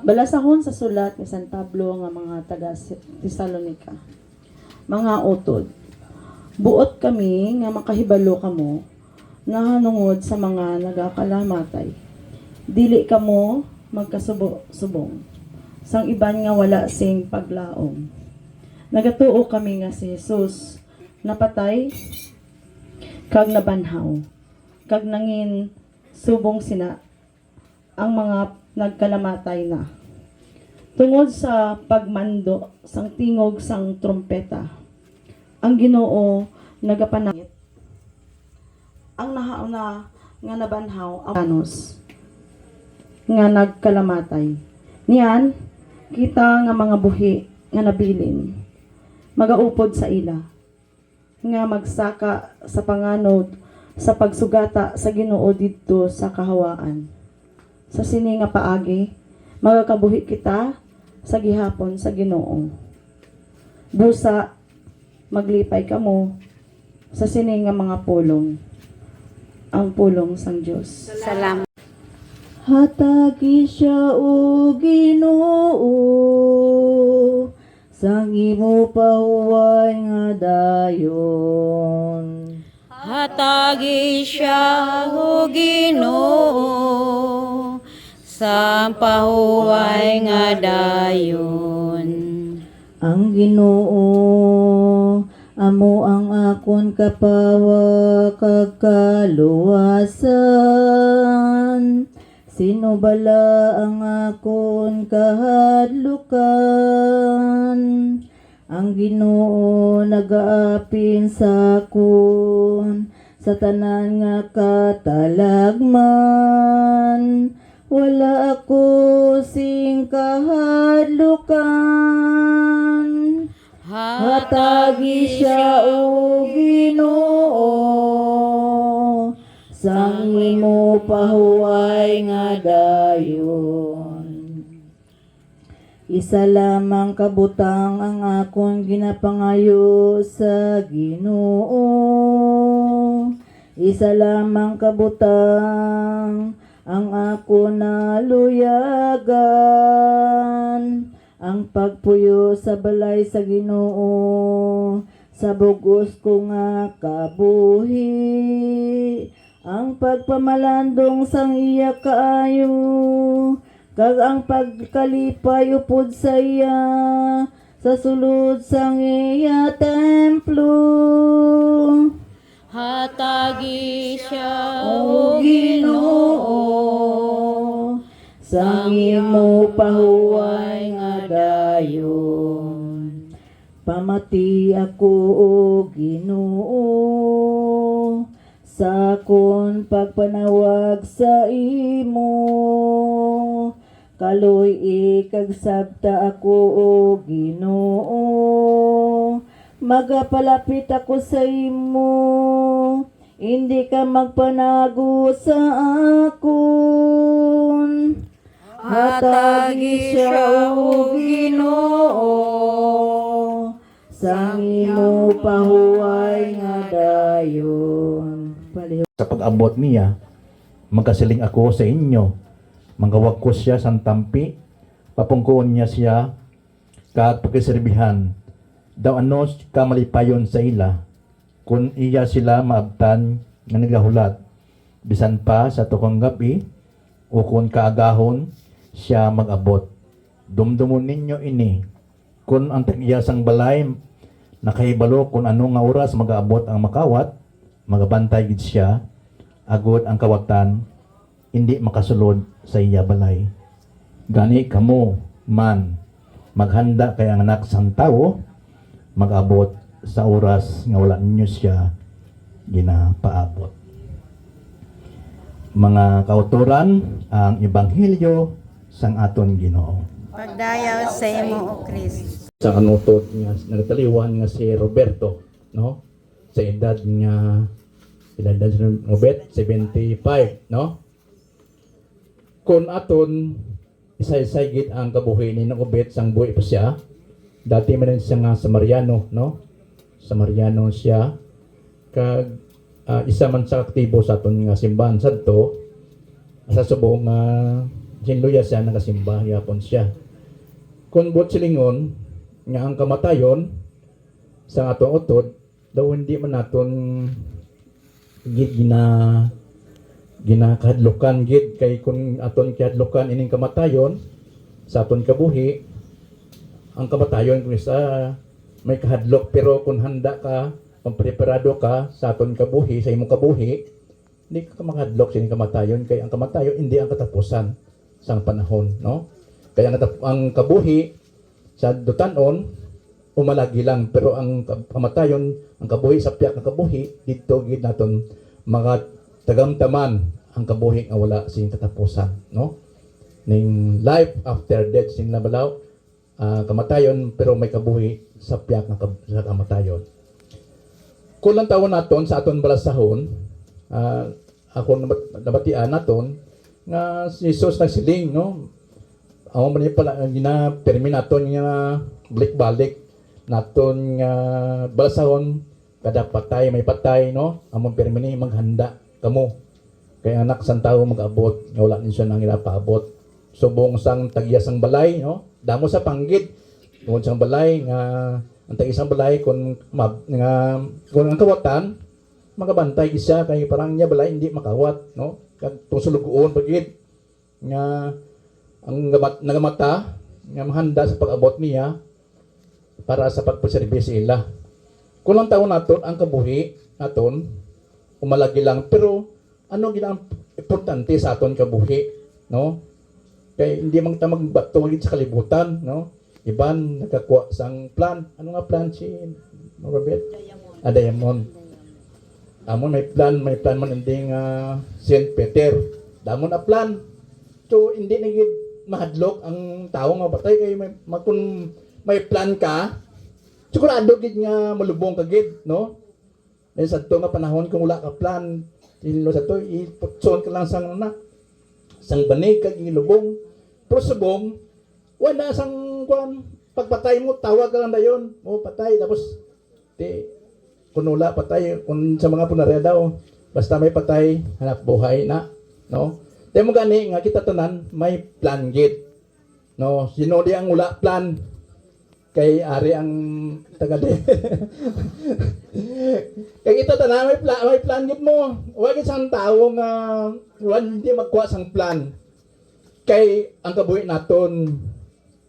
Balasahon sa sulat ni San Pablo nga mga taga Tesalonica. Mga utod, buot kami nga makahibalo kamo nga hanungod sa mga nagakalamatay. Dili kamo magkasubong sang iban nga wala sing paglaom. Nagatuo kami nga si Jesus napatay kag nabanhaw kag nangin subong sina ang mga nagkalamatay na. Tungod sa pagmando sang tingog sang trumpeta, ang Ginoo nagapanangit. Ang nahauna nga nabanhaw ang panos nga nagkalamatay. Niyan, kita nga mga buhi nga nabilin, magaupod sa ila, nga magsaka sa panganod sa pagsugata sa Ginoo didto sa kahawaan. Sa sini nga paagi, magakabuhi kita sa gihapon sa Ginoo. Busa, maglipay kamo sa sini nga mga pulong, ang pulong sang Dios. Salamat. Hatagi siya o Ginoo, sang imo pahuway nga dayon. Hatagi siya o Ginoo, sa pahuway nga dayon. Ang Ginoo amo ang akon kapawa kag kaluwasan. Sino bala ang akon kahadlukan? Ang Ginoo nagaapin sa akon sa tanan nga katalagman. Wala ako sing kahadlukan. Hatagi siya o Ginoo, sang imo pahuway nga dayon. Isa lamang kabutang ang akong ginapangayo sa Ginoo. Isa lamang kabutang ang ako naluyagan, ang pagpuyo sa balay sa Ginoo, sa bugos ko nga kabuhi, ang pagpamalandong sang iya kaayo, kag ang pagkalipay upod sa iya, sa sulod sang iya templo. Hatagi siya O Ginoo, sang imo pahuway nga dayon. Pamati ako o Ginoo, sa akon pagpanawag sa imo. Kaloy ikagsabta ako o Ginoo, magapalapit ako sa imo, hindi ka magpanago sa akon. Hatagi siya o Ginoo, sang imo pahuway nga dayon. Sa pag-abot niya, magkasiling ako sa inyo, manggawag ko siya sa tampi, papungkuon niya siya, kag pagkasirbihan, daw ano kamalipayon sa ila, kung iya sila maabtan nga nagahulat, bisan pa sa tukang gabi, o kung kaagahon, siya mag-abot. Dumdumon ninyo ini, kung ang tag-iyasang balay, nakahibalo kung ano nga oras mag-aabot ang makawat, magabantay gid siya, agod ang kawatan, hindi makasulod sa iya balay. Gani kamo man, maghanda kay ang anak sang tao, mag-abot sa oras nga wala ninyo siya ginapaabot. Mga kauturan, ang Ebanghelyo sang aton Ginoo. Pagdayaw sa imo o Kristo. Sa kanutot nga nagtaliwan nga si Roberto, no? Sa edad niya Robert 75, no? Kung aton isay-saygit ang kabuhi ni Robert sang buhi pa siya. Dati man siya nga Samariano, no? Samariano siya kag isa man sa aktibo sa aton nga simbahan sadto sa subong nga sinluya siya nagasimba yapon siya. Kun bot silingon nga ang kamatayon sa atong utod daw hindi man naton ginakahadlukan gid kay kun aton kihadlukan ining kamatayon sa aton kabuhi, ang kamatayon kung isa may kahadlok, pero kung handa ka, kung preparado ka sa aton kabuhi, sa imong kabuhi, hindi ka makahadlok sa ining kamatayon, kay ang kamatayon hindi ang katapusan sa panahon, no? Kaya ang kabuhi sa dutanon umalagi lang, pero ang kamatayon, ang kabuhi sa piyak ng kabuhi, dito gid naton mga tagamtaman ang kabuhi nga wala sing katapusan, no? Ning life after death sing nabalaw, kamatayon pero may kabuhi sa piyak ng sa kamatayon. Kulang taon naton sa aton balasahon, ako nabatian naton nga si Jesus nagsiling, no? Amo man pala gina-permi naton nga balik-balik naton nga balasahon kada patay may patay, no? Among permi ni maghanda kamo. Kay anak sang tawo mag-abot nga wala ni siya nang paabot. Subong sang tagyas ang balay, no? Damo sa panggid tungod sang balay nga ang tagyas ang balay kung ang kawatan magabantay siya kay parang niya balay hindi makawat, no? Kag tusulugoon pagid nga ang nagamata nga mahanda sa pag-abot niya para sa pagpaserbisyo ila. Kulang taon naton ang kabuhi naton umalagi lang, pero ano gid ang importante sa aton kabuhi, no? Kay hindi man ta magbato sa kalibutan, no? Iban nakakuha sang plan. Ano nga plan si Robert? Diamond. Amon may plan man ending Saint Peter. Damon na plan. So hindi na gid mahadlok ang tawo nga batay kay kung may plan ka, sigurado gid nga malubong ka gid, no? Dahil sa ito nga panahon kung wala ka plan, sa ito, iputson ka lang sang banig kag ilubong. Pero subong, wala sang pagpatay mo, tawag ka lang dayon, mo patay, tapos, kung wala patay, kung sa mga punarya daw, basta may patay, hanap buhay na, no? Dahil mo gani, nga kita tanan, may plan gid, no? Sino di ang wala plan, kay ari ang tagade. Kay kita tanan may plan gid mo. Wa gid sang tawo nga hindi magkuha sang plan. Kay ang kabuhi naton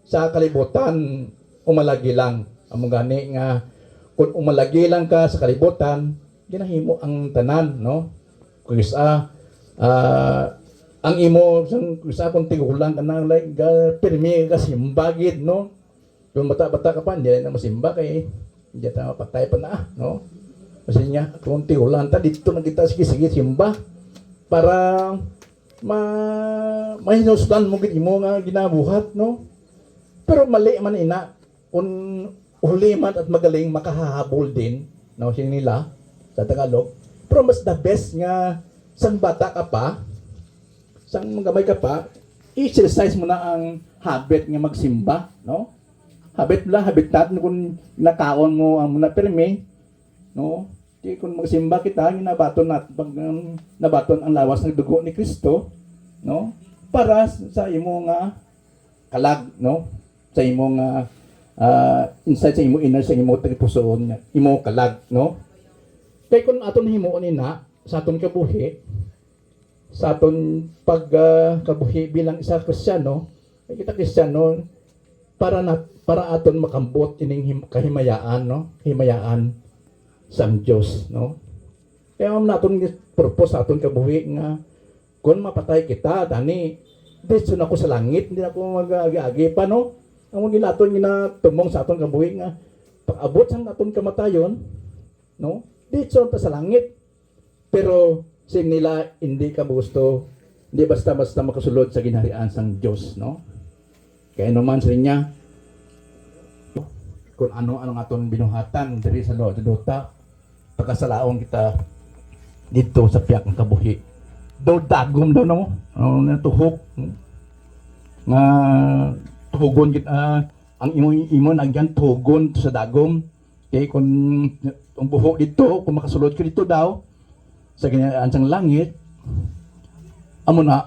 sa kalibutan umalagi lang. Amo gani nga kung umalagi lang ka sa kalibutan, ginahimo ang tanan, no? Kung isa ang imo sang isa kung tigulang ka na like pirmi ka simbagid, no? Kung bata-bata ka pa, hindi na masimba kay hindi na mapatay pa na, no? Kasi niya, kung tiulan ta, dito na kita sige-sige simba para mahinustan mo gid mo nga ginabuhat, no? Pero mali man ina, kung uliman at magaling makahahabol din, no? Sino nila sa Tagalog. Pero mas the best nga sang bata ka pa, sang magamay ka pa, exercise mo na ang habit nga magsimba, no? Habit natin kung nakaon mo ang muna permi, no? Di kung magsimba kita, ginabaton natin pag nabaton ang lawas ng dugo ni Kristo, no? Para sa imo nga kalag, no? Sa imo nga inside sa imo inner, sa imo pusoon, imo kalag, no? Kaya kung aton himuon ina sa aton kabuhi, sa aton pagkabuhi bilang isa Kristiyano, kita Kristiyano para aton makambot ining kahimayaan, no? Himayaan sang Dios, no? Kaya naton purpose aton kabuhi nga kung mapatay kita tani diretso na ako sa langit, hindi na ako mag-agi pa, no? Ang ginaton ginatumong sa aton kabuhi nga pag-abot sang aton kamatayon, no? Diretso ta sa langit. Pero sin nila hindi ka gusto, hindi basta-basta makasulod sa ginharian sang Dios, no? Kaya naman sa niya kung ano-ano aton binuhatan diri sa duta pagkasalaon kita dito sa piyak ng kabuhi. Daw dagom daw no, tuhok nga tugon kita ang imo nagyan tugon sa dagom kay kung ang buhok dito kung makasulod ka dito daw sa ganyan sang langit, amo na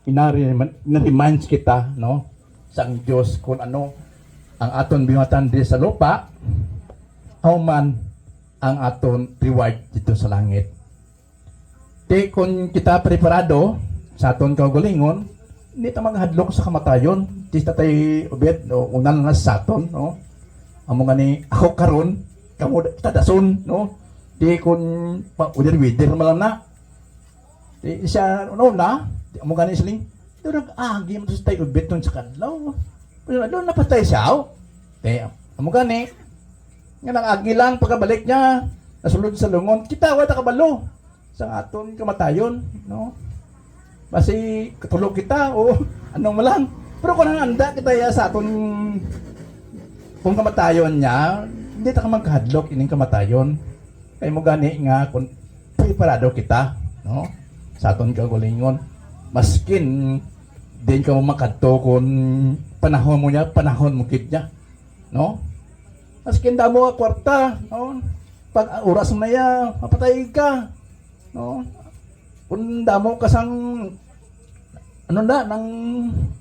na-reminds kita, no, sang Diyos kung ano ang aton bihatan di sa lupa, how man ang aton reward dito sa langit. Di kung kita preparado sa aton kaugalingon, hindi ta maghadlok sa kamatayon. Di ta tay ubet no, unan na sa aton, no. Amo gani ako karon, kamo kita dason, no. Di kun pa wider malam na. Di siya na, di amo gani siling. Do nag-agi mo sa tay ubet nun sa kadlaw. Pero doon napatay siya. Di amo gani. Nga nang-agi lang pagkabalik niya, nasulod sa lungon. Kita wa ta kabalo sa aton kamatayon, no. Basi katulog kita o anong malang. Pero kung anda kita ya sa aton kung kamatayon niya, hindi ta ka magkahadlok ining kamatayon. Kay mo gani nga kung preparado kita, no, sa aton kagalingon. Maskin din ka mo makadto kung panahon mo niya, panahon mo kit niya, no. Maskin damo ka kwarta, no. Pag oras mo na ya, mapatay ka, no. Kung damo ka sang ano na nang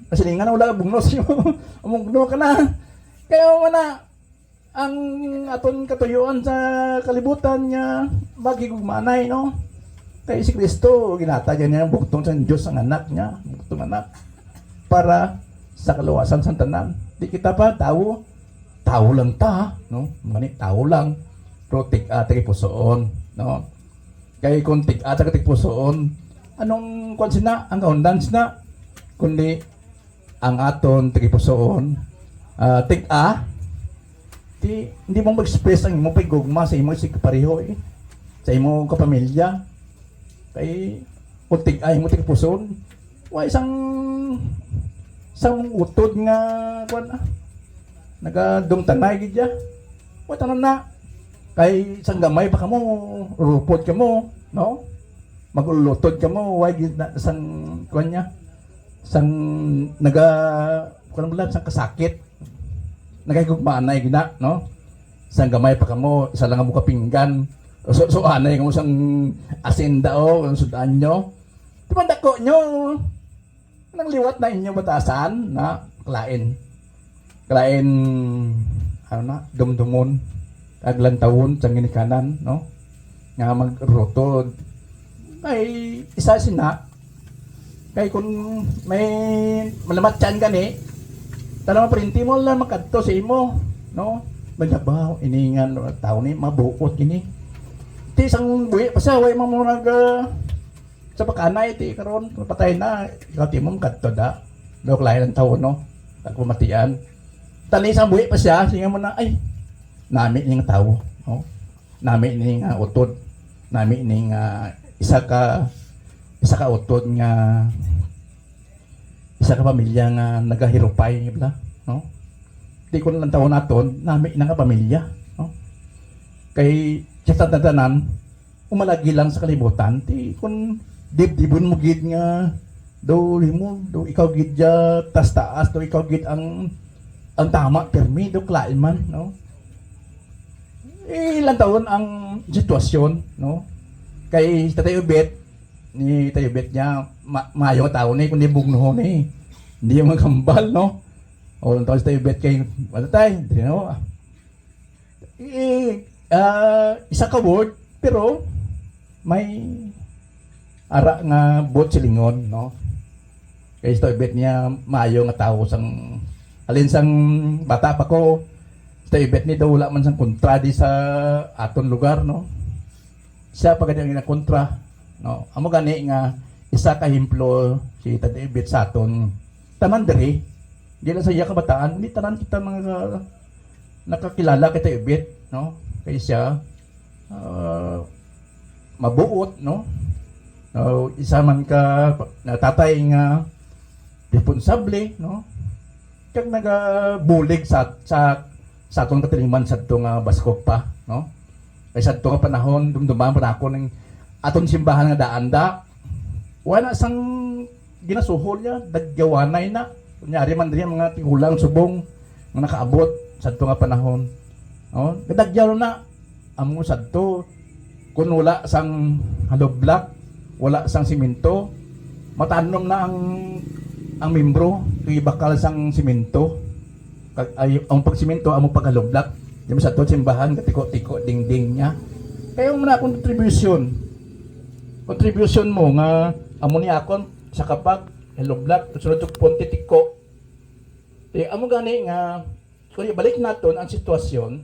nasilingan na wala bugnos mo amugno ka na kaya wala ang aton katuyuan sa kalibutan niya magigugmanay, no. Kay si Kristo ginata niya ang bugtong sa Dios ang anak niya, bugtong anak para sa kaluwasan sa tanan. Di kita pa tao lang ta, no. Mani tao lang pero tig-ata kay pusoon, no. Kay kung tig-ata kay pusoon, anong kung sina ang kaundan sina kundi ang aton tig-pusoon tig-a hindi mo mag-express ang imong paigugma sa imong sigpareho sa imong kapamilya. Kay kung tig-a imong tig-pusoon wa isang utod nga kuan nagadungtanay gid ya wa tanan na. Kay isang gamay pa kamo rupot kamo, no, magulutod kamo why gid na sang kuan niya sang kuan sang kasakit nagayugmanay gina, no. Sang gamay pa kamo isa lang mo kapinggan so anay kamo sang asinda o ang sudan nyo di man dako nyo nang liwat na inyo batasan na klain ano na dumdumon aglantawon sang ginikanan, no, nga magrutod kay isa sina kay kung may malamat tiyan gani tanong printi mo lang makadto sa imo, no, magyabaw iningan tao ni mabuot kini ti isang buhi pasaway mo nag sa pakanay ti karon patay na ikaw ti mo makadto da do lain ang tawo, no, pag pumatian tali isang buhi pa siya singa mo na ay nami ning tawo, no, nami ning utod, nami ning isa ka utod nga isa ka pamilya nga nagahirupay bla, no. Di ko lang taon naton nami na nga pamilya, no. Kay sa tatanan umalagi lang sa kalibutan ti kun dibdibon mo gid nga do limo do ikaw gid ja tas taas do ikaw gid ang tama permi do klain man, no. Ilang taon ang sitwasyon, no. Kay Tatay Ubet ni Tayo Bet niya maayong tao ni kundi bugno ni hindi yung magkambal, no. O lang tayo sa Tayo Bet kay matatay di no isa ka word pero may ara nga bot silingon, no. Kay sa Tayo Bet niya maayo nga tao sang alin sang bata pa ko Tayo Bet ni daw wala man sang kontra di sa aton lugar, no. Siya pagad ang kontra, no. Amo gani nga isa ka himplo si Tayo Bet sa aton tanan diri. Di lang sa iya kabataan, hindi tanan kita mga nakakilala kay Tayo Bet, no. Kay siya mabuot, no. Isa man ka tatay nga responsable, no. Kag nagabulig sa atong katiliman sa atong baskog pa, no. Kay sa atong panahon dumduman pa ako ng aton simbahan nga daanda wala sang ginasuhol niya dagyawanay na kunyari man diri mga tigulang subong nga nakaabot sa atong panahon, no. Kadagyaw na amo sadto kun wala sang hollow block, wala sang simento. Matanom na ang membro kay bakal sang simento. Ay ang pagsimento amo pag hollow block. Di sa to simbahan katiko-tiko dingding niya. Kaya mo na contribution. Contribution mo nga amo ni akon sa kapag hollow block sunod og ponte tiko. Amo gani nga kung ibalik naton ang sitwasyon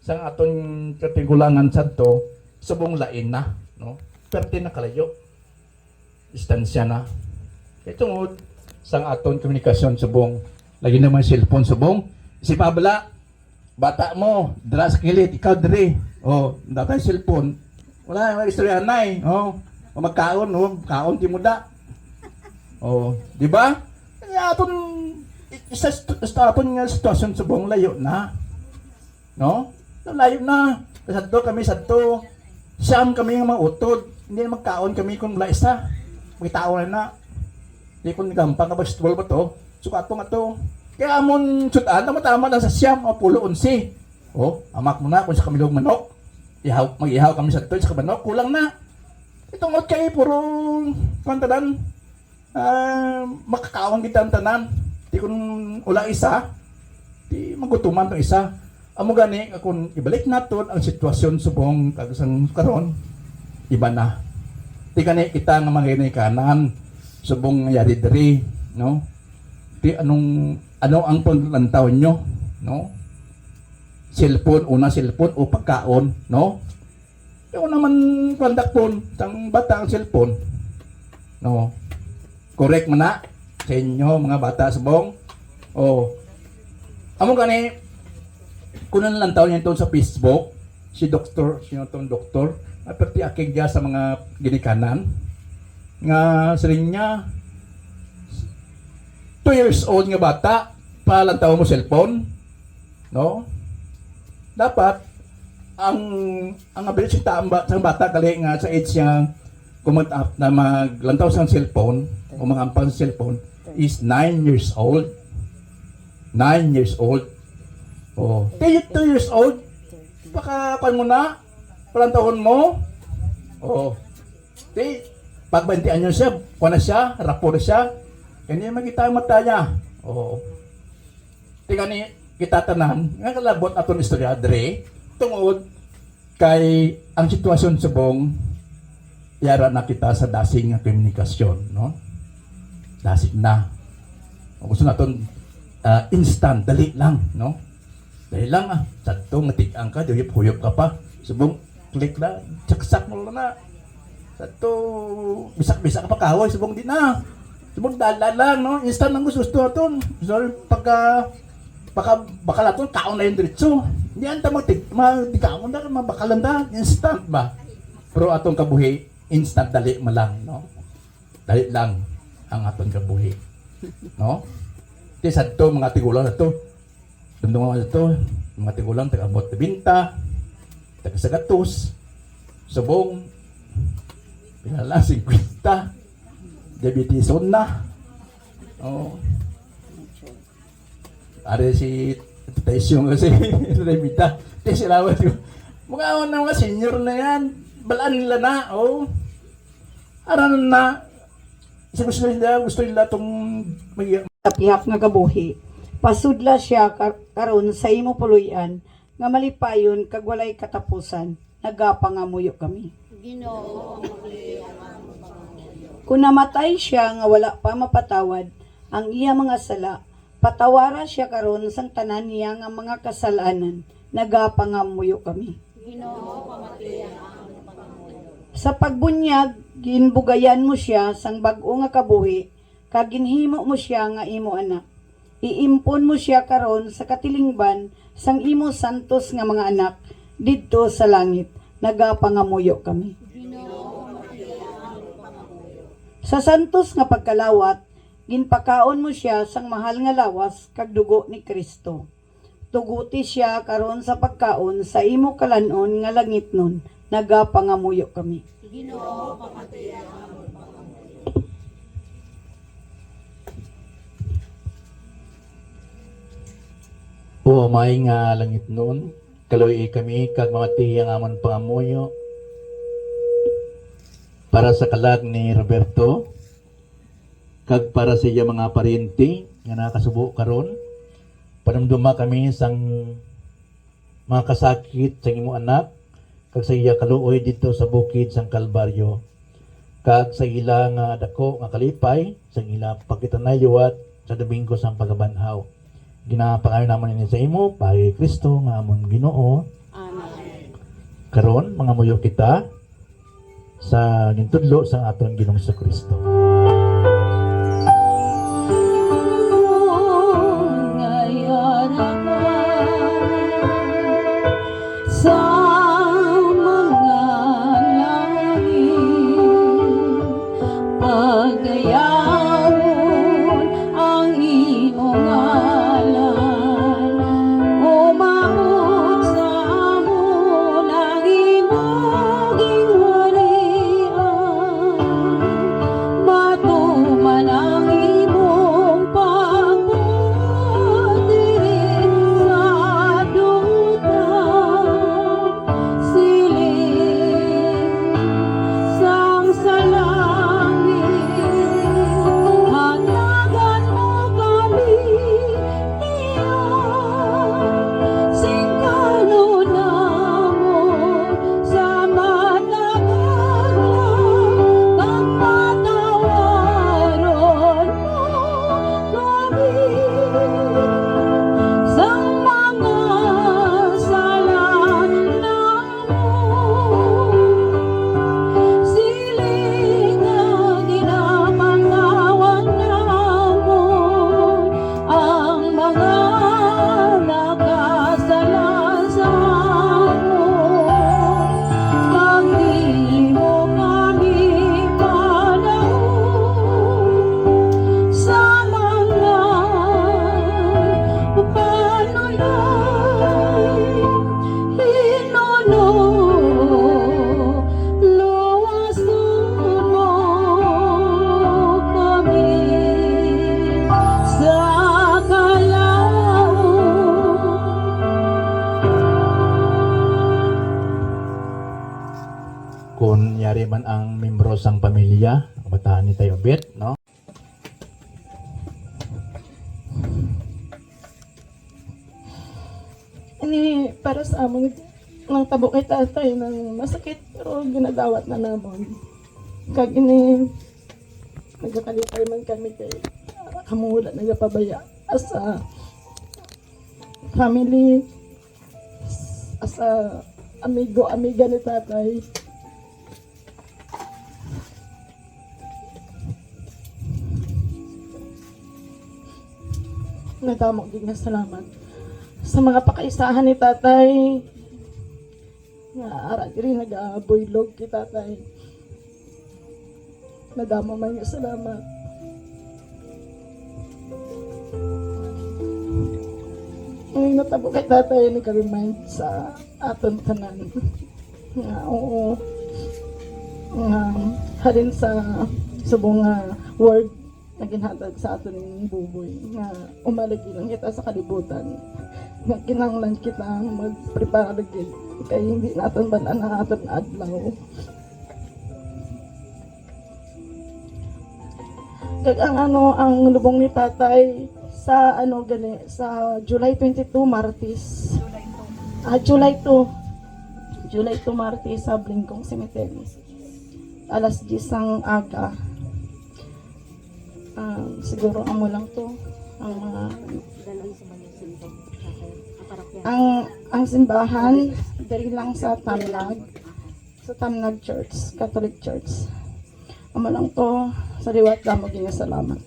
sang aton katigulangan sadto subong lain na, no? Perti na kalayo. Distansya na. Kaya tungod sang aton komunikasyon subong lagi naman cellphone subong si Pabla bata mo dira sa kilid ikaw diri datay cellphone wala may istorya nay magkaon kaon ti muda di ba kaya aton isa aton nga sitwasyon subong layo na no layo na kami sadto siyam kami nga mga utod hindi na magkaon kami kung wala isa may tao na di kung gampang ka basketball ba to sukatong ato kaya amon sudan tama lang sa siyam o pulo 11 amak mo na kung sa kamilog manok mag-ihaw kami sa toy sa kabanok kulang na itong kay puro kantadan makakaon kita ang tanan di kung wala isa di magutuman ng isa amo gani kung ibalik naton ang sitwasyon subong kagasang karon iba na di gani kita nga mga kanan subong yari diri no di ano ang paglantaw nyo no cellphone o pagkaon no yung naman kondakton tang bata ang cellphone no correct man na sa inyo mga bata subong amo gani kunan lang taon niya sa Facebook si doktor aperti akig sa mga ginikanan nga siring niya 2 years old nga bata palantaw mo cellphone no dapat ang ability sa bata kali nga sa age niya kumot up na maglantaw sa cellphone o mangampang sa cellphone is 9 years old 9 years old 2 years old baka kan mo na palantawon mo pag 20 anyos siya kuha na siya rapor siya hindi makita ang mata niya. Tingnan ni kita tanan, nga kalabot aton istorya dre tungod kay ang sitwasyon subong yara na kita sa dasing nga komunikasyon, no? Dasig na. Gusto naton instant, dali lang, no? Dali lang sadto ngatigang ka, huyop ka pa. Subong click na, saksak mo na. Sadto bisak-bisak ka pa kahoy, subong di na. Subong dala lang, no? Instant lang gusto aton. Sorry, bakal aton kaon na yung diretso. Hindi anta magdikaon na, mabakalan na, instant ba? Pero atong kabuhi, instant dali mo lang, no? Dali lang ang atong kabuhi, no? Kasi sa ito, mga tigulang na ito, dumdungan na ito, mga tigulang, taga-abot na binta, taga-sagatos, subong, pinala, 50, diabeteson na. Are si Taisyon kasi Remita. Kasi silawat yung mga senior na yan. Balaan nila na. Aranan na. Gusto nila itong Kapihak nga kabuhi. Pasudla siya karon sa imo puluyan nga malipayon kag walay katapusan. Nagapangamuyo kami. Kung namatay siya nga wala pa mapatawad ang iya mga sala, patawara siya karon sang tanan niya nga mga kasalanan, nagapangamuyo kami. Sa pagbunyag, ginbugayan mo siya sang bag-o nga kabuhi, kag ginhimo mo siya nga imo anak. Iimpon mo siya karon sa katilingban sang imo santos nga mga anak didto sa langit, nagapangamuyo kami. Sa santos nga pagkalawat, ginpakaon mo siya sang mahal nga lawas kag dugo ni Kristo. Tuguti siya karon sa pagkaon sa imo kalanon nga langit nun, nagapangamuyo kami. may nga langit noon, kaloy kami kag mamati ang amon pangamuyo. para sa kalag ni Roberto, kag para sa iya mga paryente nga nakasubo karon. Panumduma kami sang mga kasakit sa imo anak, kag sa iya kaluoy dito sa bukid sang Kalbaryo, kag sa ila nga dako nga kalipay sa ila pagkitanaywat sa Domingo sang pagabanhaw. Ginapangayo naman ini sa imo pay Kristo nga amon Ginoo. Amen. Karon mga muyo kita sa gintudlo sang aton Ginoong Kristo. Ngayon ako sa mga langit, pagayawon ang imong ngalan, umabot sa amon ang imong gingharian, matuman ang imong pagpapatiri sa dutang siling sang sa langit. Hatagan mo kami niyan, sing kanunamon sa matagaglang, pagpatawaron mo kami sa mga sala namon. Siling nga ginapangawang namon ang mga nakasalan sa amon. Pag dili mo kami panahon sa mga panunay, hinuno luwason mo kami sa kalawon. Kung yari man ang membro sang pamilya, kabataan ni tayo bet, no? Ini para sa among ng tabo kay tatay ng masakit pero ginadawat na namon. Kag ini nagkalipay man kami kay kamula nagapabaya as a family, as a amiga ni tatay. Nadamog din nga salamat sa mga pakaisahan ni tatay nga ara diri nagabuylog ki tatay. Nadamo man nga salamat. Ngayon natabo kay tatay nag-remind sa aton tanan nga oo nga halin sa subong nga word na ginhatag sa aton buboy nga umalagi lang kita sa kalibutan nga kinahanglan kita mag-prepare gid kay hindi naton balaan ang aton adlaw. Kag ang lubong ni tatay sa sa July 22 Martes. July 2 Martes sa Blingkong Cemetery. Alas 10 ang aga. Siguro amo lang to ang mga ang simbahan diri lang sa Tamnag Church, Catholic Church. Amo lang to sa liwat damo gyud salamat.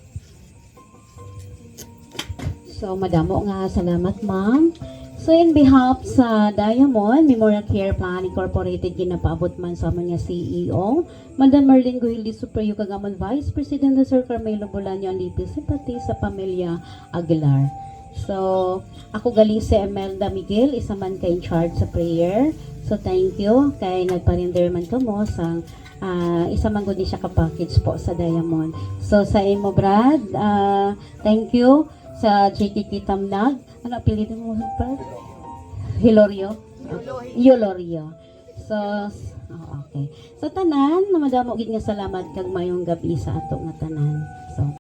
So, madamo nga salamat, ma'am. So, in behalf sa Diamond Memorial Care Plan Incorporated, ginapaabot man sa mga CEO, Madam Merlin Guildi Suprayo Kagamon, Vice President Sir Carmelo Bolaño, ang lipi simpati sa pamilya Aguilar. So, ako galing si Imelda Miguel, isa man kay in charge sa prayer. So, thank you. Kay nagparinder man ka mo sa isa man gudi siya ka-package po sa Diamond. So, sa imo, Brad, thank you. Sa JKT Tamnag, ano apelido mo, Brad? Hilorio? Yulorio. So, Oh, okay. So tanan, na madamo gid nga salamat kag mayong gabi sa ato nga tanan. So